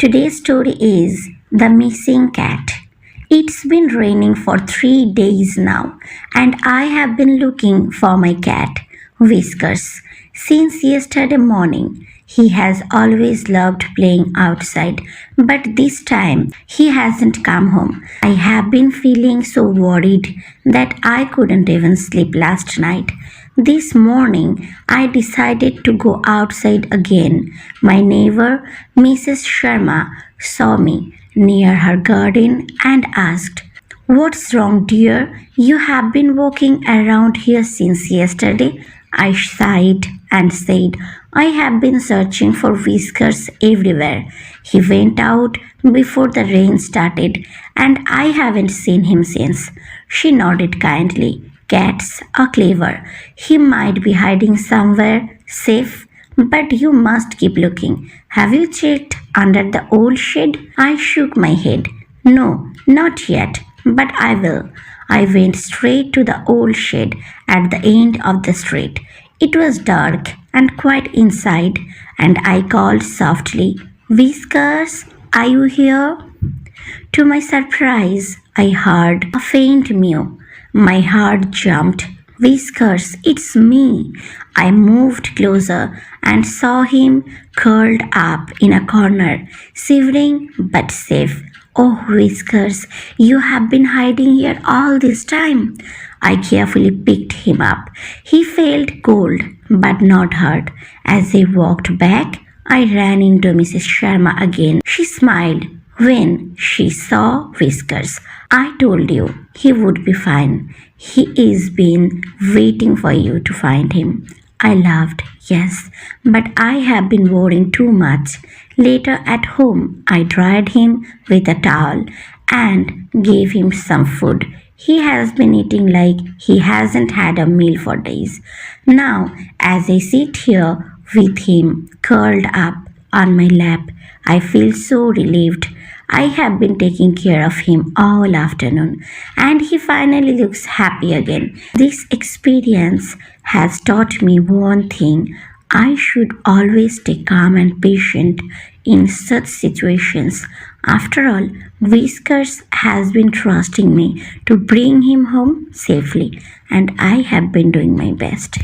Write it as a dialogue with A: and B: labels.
A: Today's story is The Missing Cat. It's been raining for 3 days now, and I have been looking for my cat, Whiskers, since yesterday morning. He has always loved playing outside, but this time he hasn't come home. I have been feeling so worried that I couldn't even sleep last night. This morning, I decided to go outside again. My neighbor, Mrs. Sharma, saw me near her garden and asked, "What's wrong, dear? You have been walking around here since yesterday." I sighed and said, "I have been searching for Whiskers everywhere. He went out before the rain started, and I haven't seen him since." She nodded kindly. "Cats are clever. He might be hiding somewhere safe, but you must keep looking. Have you checked under the old shed?" I shook my head. "No, not yet, but I will." I went straight to the old shed at the end of the street. It was dark and quiet inside, and I called softly, "Whiskers, are you here?" To my surprise, I heard a faint mew. My heart jumped. "Whiskers, it's me." I moved closer and saw him curled up in a corner, shivering but safe. "Oh, Whiskers, you have been hiding here all this time." I carefully picked him up. He felt cold but not hurt. As I walked back, I ran into Mrs. Sharma again. She smiled when she saw Whiskers. "I told you he would be fine. He is been waiting for you to find him." I laughed. "Yes, but I have been worrying too much." Later at home, I dried him with a towel and gave him some food. He has been eating like he hasn't had a meal for days. Now, as I sit here with him curled up on my lap, I feel so relieved. I have been taking care of him all afternoon, and he finally looks happy again. This experience has taught me one thing: I should always stay calm and patient in such situations. After all, Whiskers has been trusting me to bring him home safely, and I have been doing my best.